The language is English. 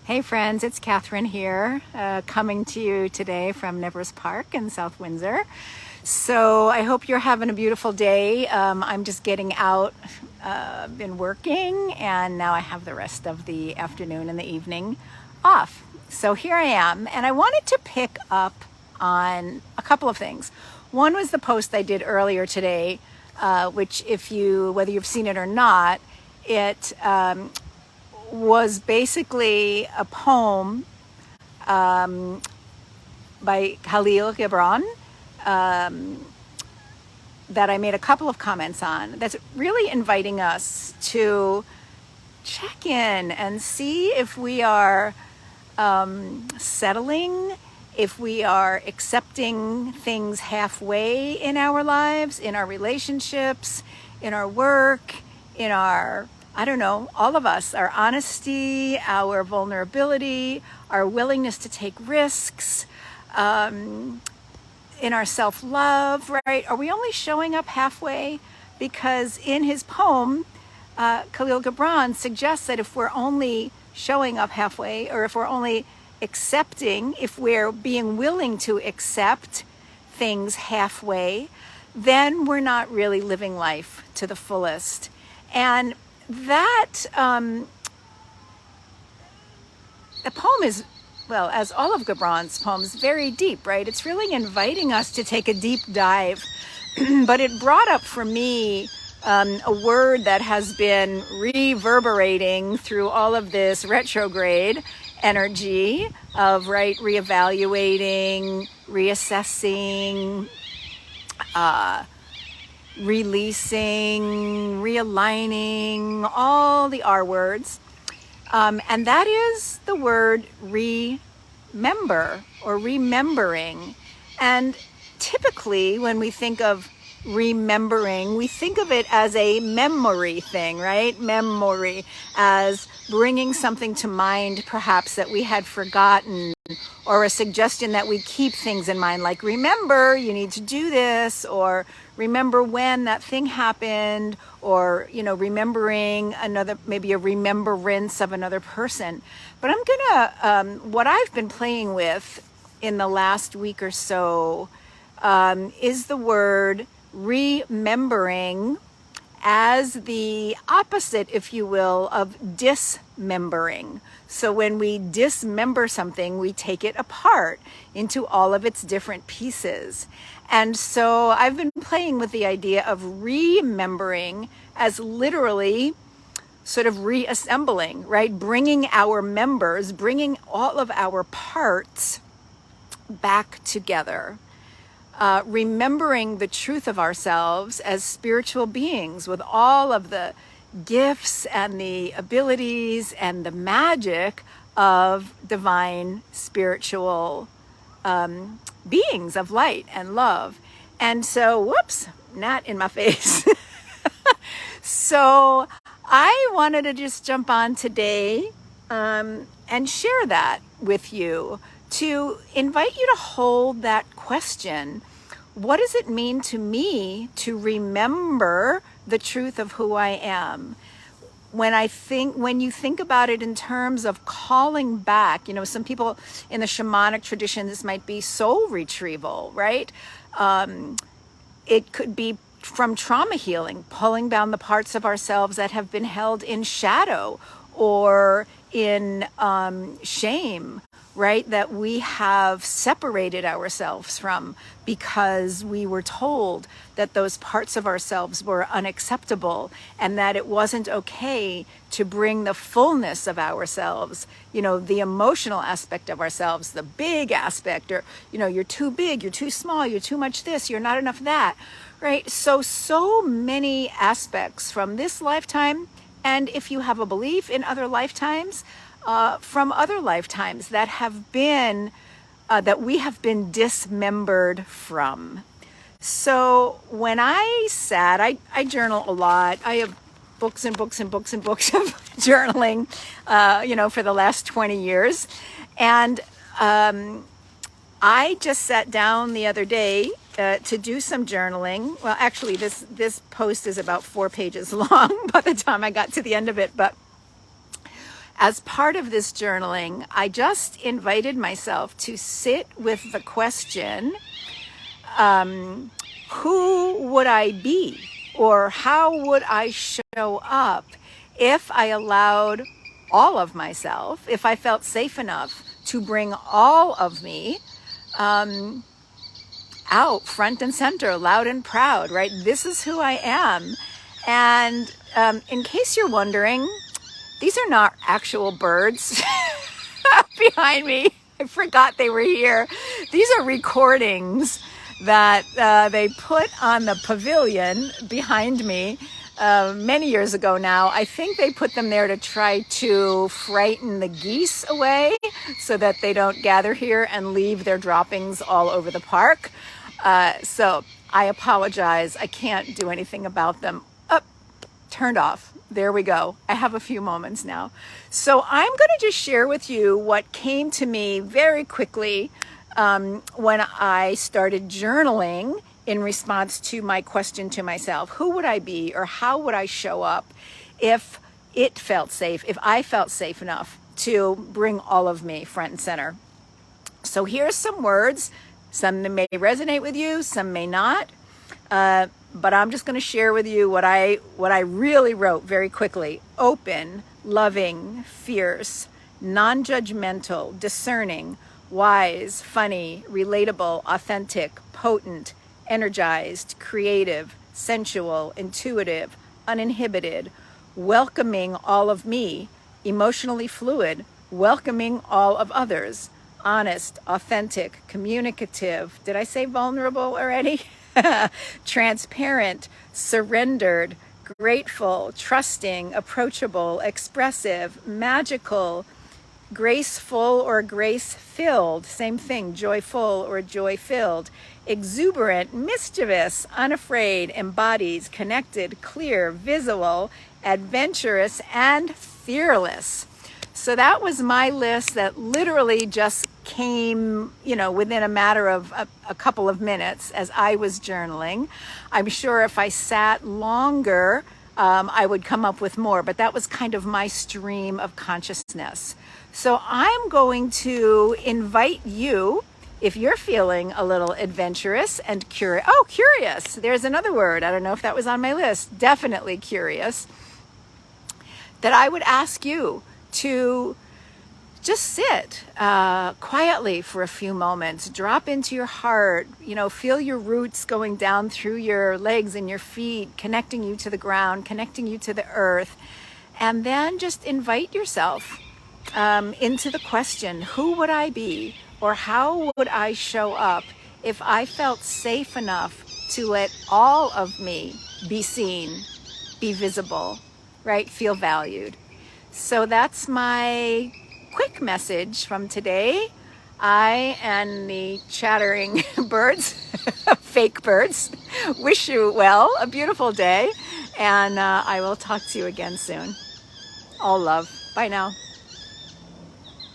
Hey friends, it's Catherine here, coming to you today from Nevers Park in South Windsor. So I hope you're having a beautiful day. I'm just getting out, been working, and now I have the rest of the afternoon and the evening off. So here I am, and I wanted to pick up on a couple of things. One was the post I did earlier today, which whether you've seen it or not, it was basically a poem by Kahlil Gibran that I made a couple of comments on. That's really inviting us to check in and see if we are settling, if we are accepting things halfway in our lives, in our relationships, in our work, in our all of us, our honesty, our vulnerability, our willingness to take risks, in our self-love, right? Are we only showing up halfway? Because in his poem, Kahlil Gibran suggests that if we're only showing up halfway, or if we're only accepting, if we're being willing to accept things halfway, then we're not really living life to the fullest. And that the poem is, well, as all of Gibran's poems, very deep, right? It's really inviting us to take a deep dive. But it brought up for me a word that has been reverberating through all of this retrograde energy of, reevaluating, reassessing, releasing, realigning, all the R words. And that is the word remember or remembering. And typically when we think of remembering, we think of it as a memory thing, right? Memory, as bringing something to mind perhaps that we had forgotten, or a suggestion that we keep things in mind, like remember you need to do this, or remember when that thing happened, or remembering maybe a remembrance of another person. But I'm gonna what I've been playing with in the last week or so is the word remembering as the opposite, if you will, of dismembering. So when we dismember something, we take it apart into all of its different pieces. And so I've been playing with the idea of remembering as literally sort of reassembling, right? Bringing our members, bringing all of our parts back together. Remembering the truth of ourselves as spiritual beings with all of the gifts and the abilities and the magic of divine spiritual beings of light and love. And so, whoops, gnat in my face. So I wanted to just jump on today and share that with you, to invite you to hold that question. What does it mean to me to remember the truth of who I am? When you think about it in terms of calling back, some people in the shamanic tradition, this might be soul retrieval, right? It could be from trauma healing, pulling down the parts of ourselves that have been held in shadow or in shame, right? That we have separated ourselves from because we were told that those parts of ourselves were unacceptable and that it wasn't okay to bring the fullness of ourselves, the emotional aspect of ourselves, the big aspect, or, you're too big, you're too small, you're too much this, you're not enough that, right? So many aspects from this lifetime, and if you have a belief in other lifetimes, from other lifetimes that have been, that we have been dismembered from. So when I journal a lot. I have books and books and books and books of journaling, for the last 20 years. And I just sat down the other day to do some journaling. Well, actually, this post is about 4 pages long by the time I got to the end of it, but as part of this journaling, I just invited myself to sit with the question, who would I be, or how would I show up if I allowed all of myself, if I felt safe enough to bring all of me out front and center, loud and proud, right? This is who I am. And in case you're wondering, these are not actual birds behind me. I forgot they were here. These are recordings that they put on the pavilion behind me many years ago now. I think they put them there to try to frighten the geese away so that they don't gather here and leave their droppings all over the park. So I apologize. I can't do anything about them. Turned off. There we go. I have a few moments now. So I'm going to just share with you what came to me very quickly when I started journaling in response to my question to myself. Who would I be, or how would I show up if it felt safe, if I felt safe enough to bring all of me front and center? So here's some words. Some may resonate with you, some may not. But I'm just going to share with you what I really wrote very quickly. Open, loving, fierce, non-judgmental, discerning, wise, funny, relatable, authentic, potent, energized, creative, sensual, intuitive, uninhibited, welcoming all of me, emotionally fluid, welcoming all of others, honest, authentic, communicative. Did I say vulnerable already? Transparent, surrendered, grateful, trusting, approachable, expressive, magical, graceful or grace-filled, same thing, joyful or joy-filled, exuberant, mischievous, unafraid, embodies, connected, clear, visual, adventurous, and fearless. So that was my list that literally just came, within a matter of a couple of minutes as I was journaling. I'm sure if I sat longer, I would come up with more, but that was kind of my stream of consciousness. So I'm going to invite you, if you're feeling a little adventurous and curious. Oh, curious. There's another word. I don't know if that was on my list. Definitely curious. That I would ask you to just sit quietly for a few moments, drop into your heart, feel your roots going down through your legs and your feet, connecting you to the ground, connecting you to the earth, and then just invite yourself into the question, who would I be, or how would I show up if I felt safe enough to let all of me be seen, be visible, right? Feel valued. So that's my quick message from today. I and the chattering birds, fake birds, wish you well, a beautiful day, and I will talk to you again soon. All love. Bye now.